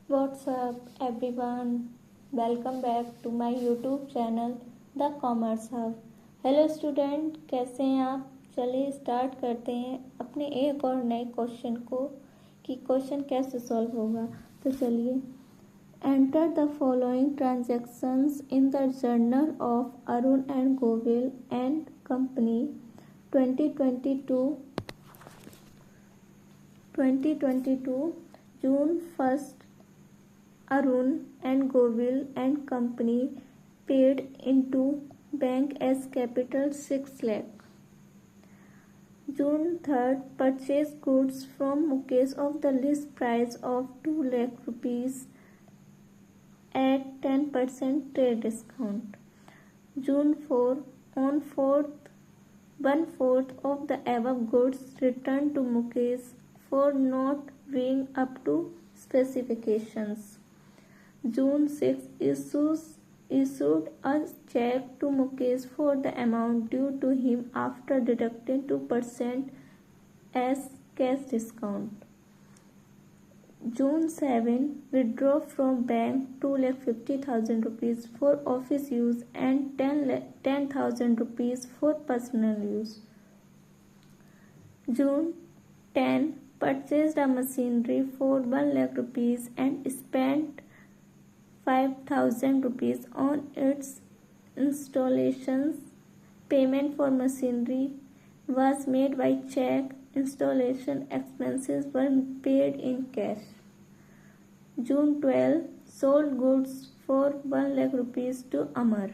What's up everyone? Welcome back to my YouTube channel The Commerce Hub. Hello student, कैसे हैं आप? चलिए start करते हैं अपने एक और नए क्वेश्चन को कि क्वेश्चन कैसे सॉल्व होगा। तो चलिए, enter the following transactions in the journal of Arun and Govil and company 2022 June 1st. Arun and Govil and company paid into bank as capital 6 lakh. June 3rd. Purchased goods from Mukesh of the list price of 2 lakh rupees at 10% trade discount. June 4. On 4th, 1/4 of the above goods returned to Mukesh for not being up to specifications. June 6 issued a check to Mukesh for the amount due to him after deducting 2% as cash discount. June 7 withdraw from bank 2,50,000 rupees for office use and 10,000 rupees for personal use. June 10 purchased a machinery for 1 lakh rupees and spent 5,000 rupees on its installations. Payment for machinery was made by check. Installation expenses were paid in cash. June 12 sold goods for 1 lakh rupees to Amar.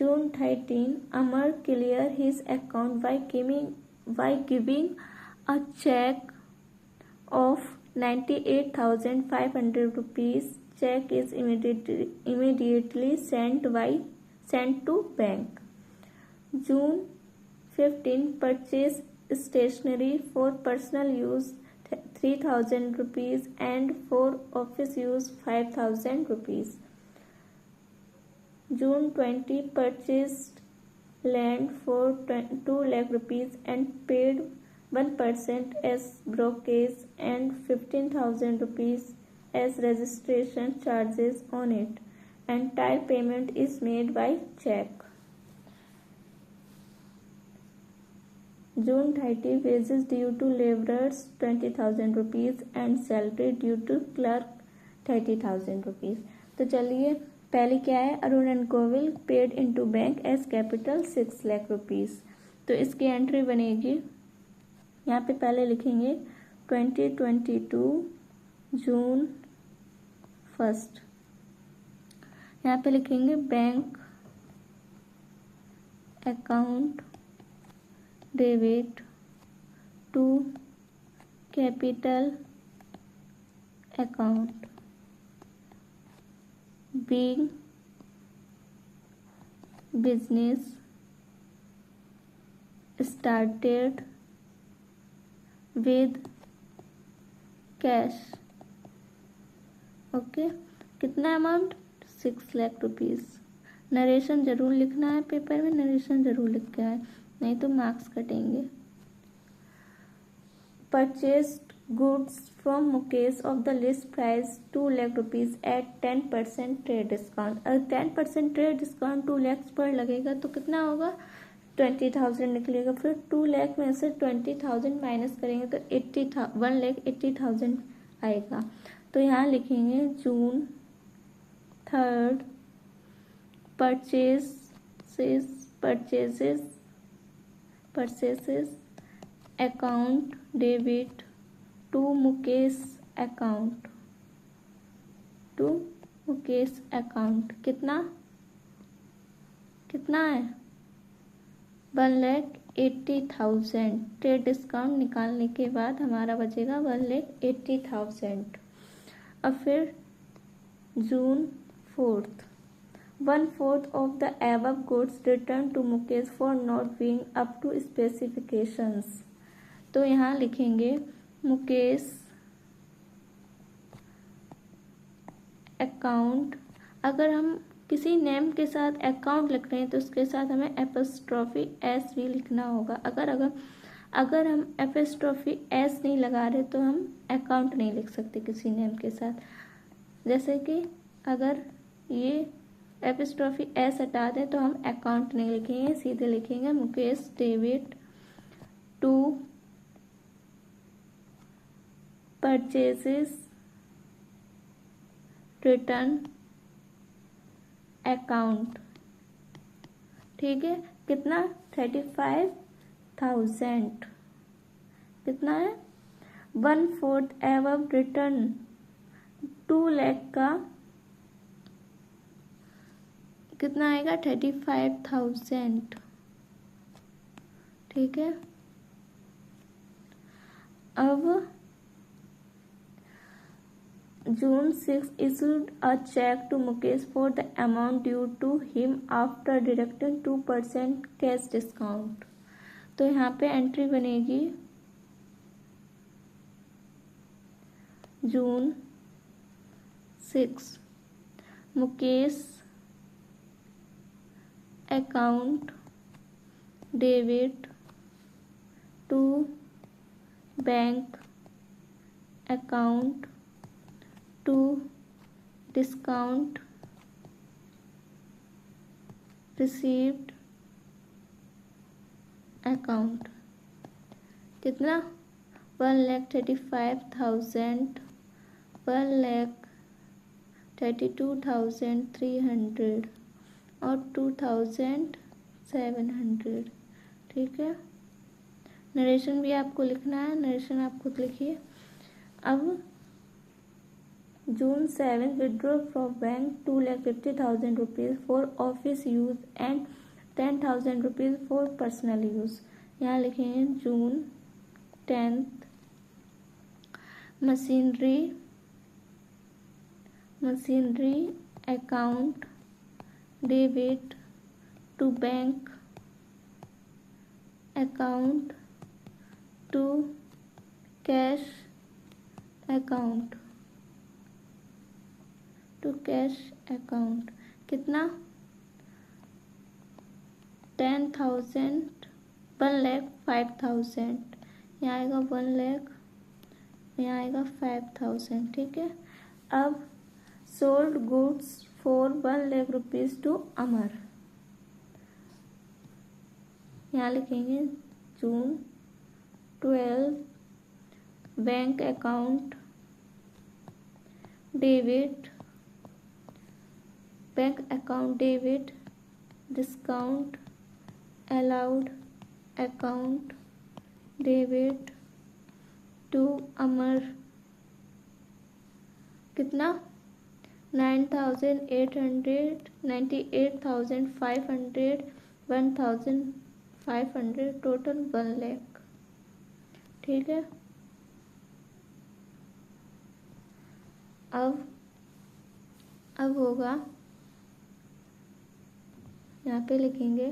June 13 Amar cleared his account by giving a check of 98,500 rupees. Check is immediately sent to bank. June 15 purchase stationery for personal use 3,000 rupees and for office use 5,000 rupees. June 20 purchased land for 2 lakh rupees and paid 1% as brokerage and 15,000 rupees as registration charges on it. Entire payment is made by check. June 30 wages due to laborers 20,000 rupees and salary due to clerk 30,000 rupees. तो चलिए, पहले क्या है, Arun and Govil paid into bank as capital 6 lakh rupees. तो इसकी entry बनेगी, यहाँ पे पहले लिखेंगे 2022 जून 1st। यहाँ पे लिखेंगे bank account debit to capital account being business started with cash. Okay, कितना अमाउंट? 6 लाख रुपीज़। नरेशन जरूर लिखना है, पेपर में नरेशन जरूर लिख के आए, नहीं तो मार्क्स कटेंगे। Purchased goods from Mukesh of the list price 2 lakh rupees at 10% trade discount. अगर 10% ट्रेड डिस्काउंट 2 लाख पर लगेगा तो कितना होगा? 20,000 निकलेगा। फिर 2 लाख में से 20,000 माइनस करेंगे तो 1,80,000 आएगा। तो यहाँ लिखेंगे June 3rd purchases account debit to Mukesh account कितना है? 1,80,000। ट्रेड डिस्काउंट निकालने के बाद हमारा बचेगा 1,80,000। अब फिर जून 4th 1/4 of the above goods returned to Mukesh for not being up to specifications। तो यहाँ लिखेंगे मुकेश अकाउंट। अगर हम किसी नेम के साथ अकाउंट लिख रहे हैं तो उसके साथ हमें एपोस्ट्रोफी एस भी लिखना होगा। अगर अगर हम एपिस्ट्रोफी एस नहीं लगा रहे तो हम अकाउंट नहीं लिख सकते किसी नेम के साथ। जैसे कि अगर ये एपिस्ट्रोफी एस हटा दें तो हम अकाउंट नहीं लिखेंगे, सीधे लिखेंगे Mukesh debit to purchases return account. ठीक है, कितना 35,000, कितना है 1/4 एवं रिटर्न 2 लाख का कितना आएगा 35,000। ठीक है, अब June 6 issued a check to Mukesh for the amount due to him after deducting 2% cash discount। तो यहाँ पे एंट्री बनेगी June 6 Mukesh account debit to bank account to discount received account. कितना 1,35,000, 1,32,300 और 2,700। ठीक है, नरेशन भी आपको लिखना है, नरेशन आप खुद लिखिए। अब June 7 withdraw from bank 2,50,000 rupees for office use and 10,000 rupees for personal use। यहाँ लिखेंगे June 10 machinery account debit to bank account to cash account कितना 10,000 1,05,000, यहाँ आएगा 1 लाख, यहाँ आएगा 5,000। ठीक है, अब sold goods for 1 lakh rupees to Amar. यहाँ लिखेंगे June 12 bank account debit discount allowed account debit to Amar. कितना 9,800 98,500 1,500 टोटल 1 लाख। ठीक है, अब होगा, यहाँ पे लिखेंगे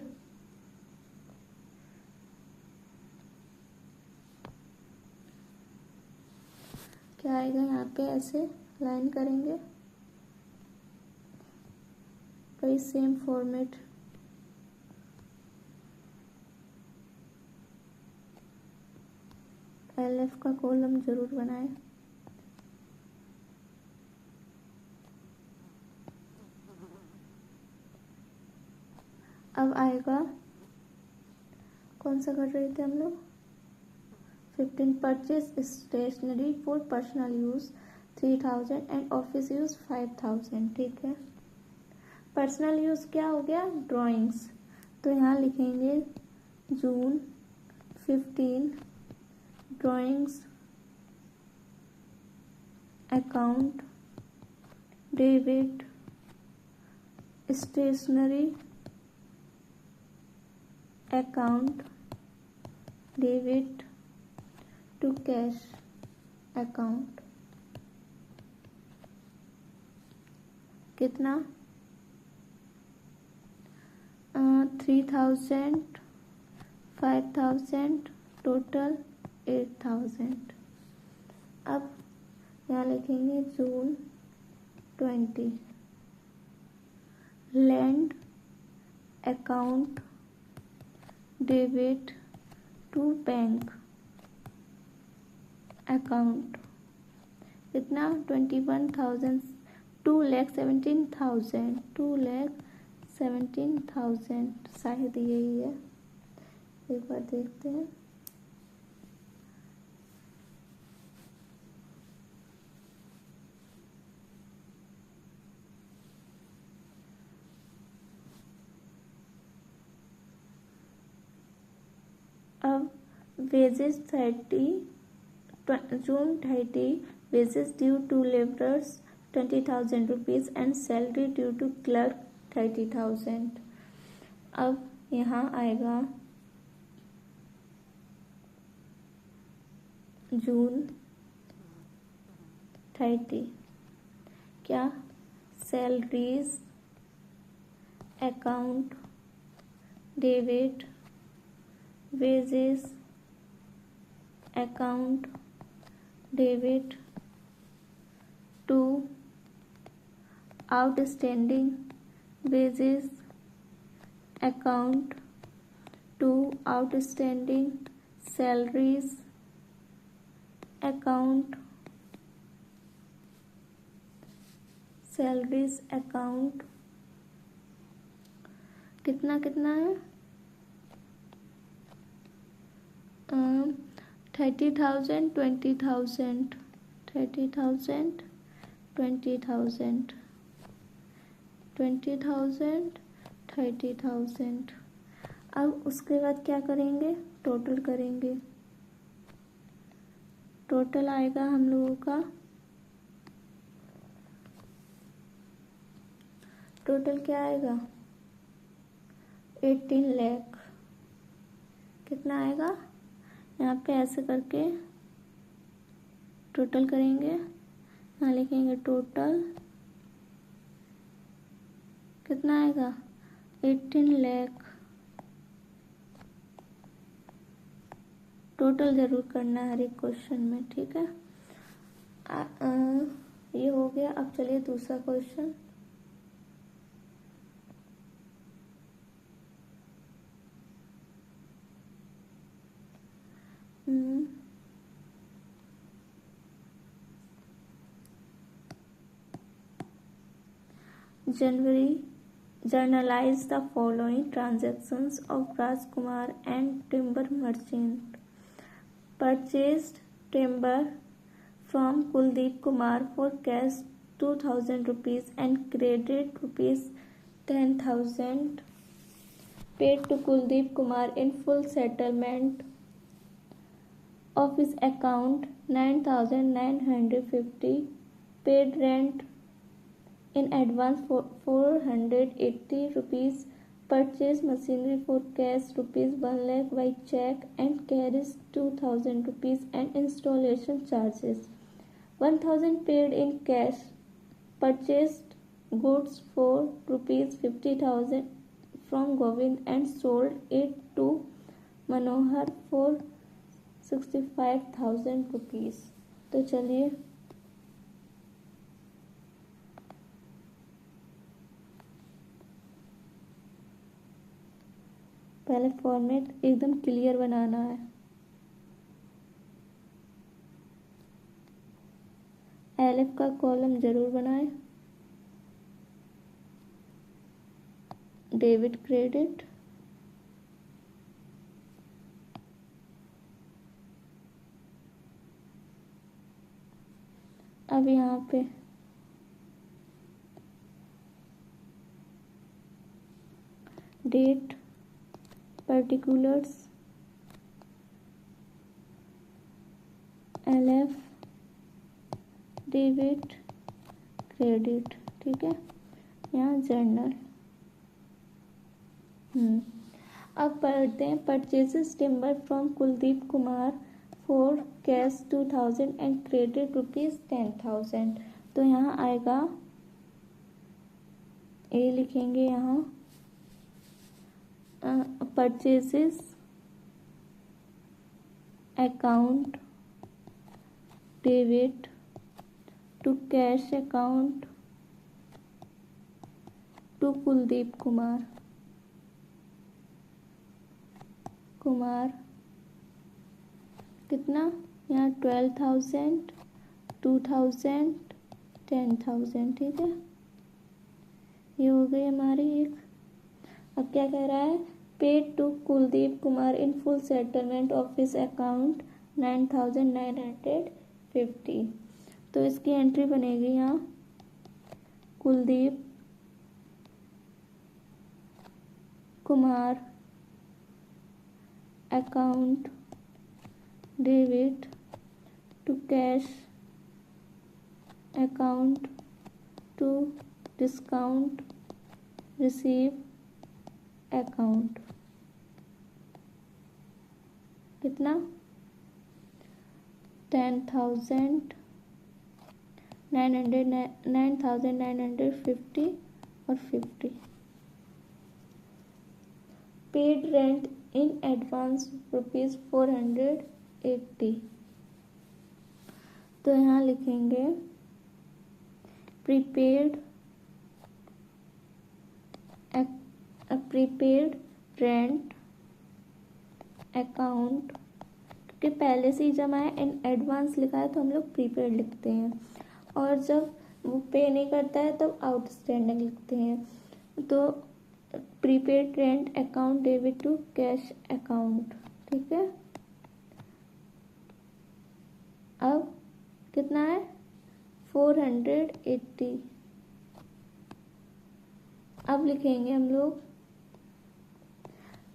क्या आएगा, यहाँ पे ऐसे लाइन करेंगे, वही सेम फॉर्मेट। LF का कॉलम जरूर बनाएं। अब आएगा, कौन सा कर रहे थे हम लोग, 15 purchase stationery for personal use 3,000 and office use 5,000। ठीक है, पर्सनल यूज क्या हो गया, ड्राइंग्स। तो यहाँ लिखेंगे June 15 drawings account debit stationery account debit to cash account. कितना 3,000 5,000 टोटल 8,000। अब यहाँ लिखेंगे June 20 land account debit to bank account कितना 21,000 2,17,000 शायद यही है, एक बार देखते हैं। अब wages 30 June 30 wages due to laborers 20,000 rupees and salary due to clerk 30,000। अब यहाँ आएगा जून 30 क्या salaries account debit wages account debit to outstanding wages account to outstanding salaries account कितना कितना है 30,000 20,000 30,000 20,000 20,000 30,000। अब उसके बाद क्या करेंगे, टोटल करेंगे। टोटल आएगा हम लोगों का, टोटल क्या आएगा 18 लाख। कितना आएगा, यहाँ पे ऐसे करके टोटल करेंगे, यहाँ लिखेंगे टोटल कितना आएगा 18 लाख। टोटल जरूर करना है हर एक क्वेश्चन में, ठीक है। ये हो गया। अब चलिए दूसरा question. January, journalize the following transactions of Rajkumar and timber merchant. Purchased timber from Kuldeep Kumar for cash 2,000 rupees and credited rupees 10,000. Paid to Kuldeep Kumar in full settlement of his account 9,950. Paid rent in advance for 480 rupees. Purchase machinery for cash rupees 1 lakh by check and carries 2,000 rupees and installation charges. 1,000 paid in cash. Purchased goods for rupees 50,000 from Govind and sold it to Manohar for 65,000 rupees। तो चलिए पहले format एकदम clear बनाना है। LF का column जरूर बनाएं। Debit credit, अब यहाँ पे date, particulars, LF, debit, credit, ठीक है। यहाँ जर्नल। अब पढ़ते हैं purchases timber from Kuldeep Kumar for cash 2,000 and credit rupees 10,000। तो यहाँ आएगा ए लिखेंगे, यहाँ purchases account debit to cash account to Kuldeep Kumar कितना, यहाँ 12,000, 2,000, 10,000, ठीक है, ये हो गई हमारी एक। अब क्या कह रहा है, paid to Kuldeep Kumar in full settlement of his account 9,950। तो इसकी एंट्री बनेगी यहाँ, Kuldeep Kumar account debit to cash account to discount receive account. कितना, 9,950 और 50। Paid rent in advance ₹480। तो यहाँ लिखेंगे प्रीपेड रेंट अकाउंट, क्योंकि पहले से ही जमा है, इन एडवांस लिखा है तो हम लोग प्रीपेड लिखते हैं, और जब वो पे नहीं करता है तब आउटस्टैंडिंग लिखते हैं। तो prepaid rent account debit to cash account, ठीक है। अब कितना है, 480। अब लिखेंगे हम लोग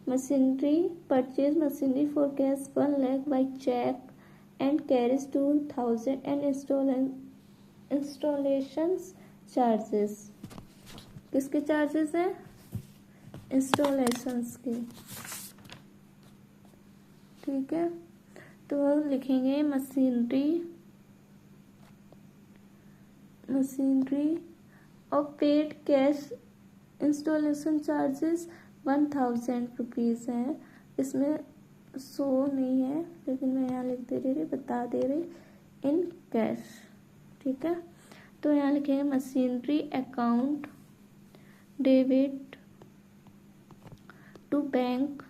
machinery, purchase machinery for cash 1 lakh by cheque and carriage 2,000 and installation charges. किसके चार्जेस हैं, इंस्टॉलेशंस के, ठीक है। तो हम लिखेंगे मशीनरी और paid cash installation charges 1,000 rupees हैं। इसमें 100 नहीं है, लेकिन मैं यहाँ लिख दे रही, बता दे रही, इन कैश, ठीक है। तो यहाँ लिखेंगे machinery account debit to bank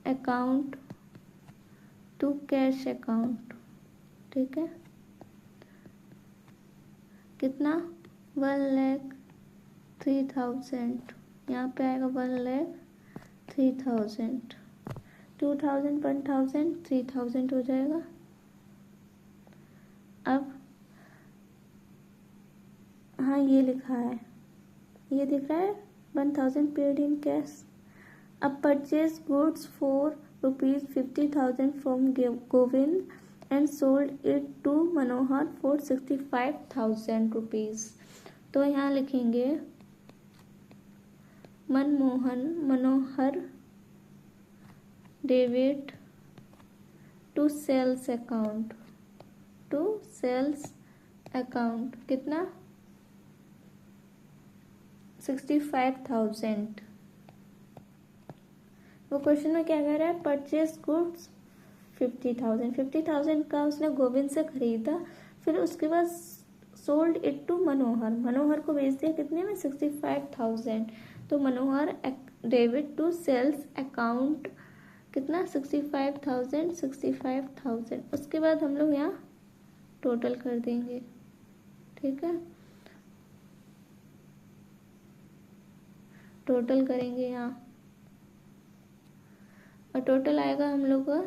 account to cash account, ठीक है। कितना, 1,03,000, यहाँ पे आएगा 1,03,000, 2,000, 1,000, 3,000 हो जाएगा। अब हाँ ये लिखा है, ये दिख रहा है 1,000 पेड इन कैश। अब purchase goods for ₹50,000 from Govind and sold it to Manohar for 65,000 rupees. तो यहाँ लिखेंगे Manohar debit to sales account, कितना, 65,000। वो क्वेश्चन में क्या कह रहा है, परचेज गुड्स 50,000 का उसने गोविंद से खरीदा, फिर उसके बाद सोल्ड इट टू मनोहर को बेच दिया कितने में, 65,000। तो मनोहर डेबिट टू सेल्स अकाउंट कितना, 65,000। उसके बाद हम लोग यहाँ टोटल कर देंगे, ठीक है। टोटल करेंगे यहाँ, और टोटल आएगा हम लोग का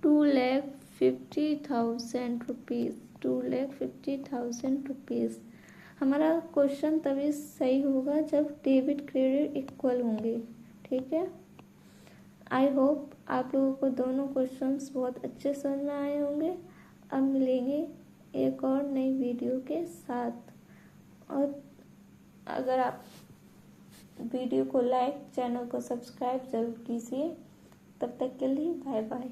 2,50,000 रुपीज़, 2,50,000 रुपीज़। हमारा क्वेश्चन तभी सही होगा जब डेबिट क्रेडिट इक्वल होंगे, ठीक है। आई होप आप लोगों को दोनों क्वेश्चंस बहुत अच्छे समझ में आए होंगे। अब मिलेंगे एक और नई वीडियो के साथ, और अगर आप वीडियो को लाइक, चैनल को सब्सक्राइब जरूर कीजिए। तब तक के लिए बाय बाय।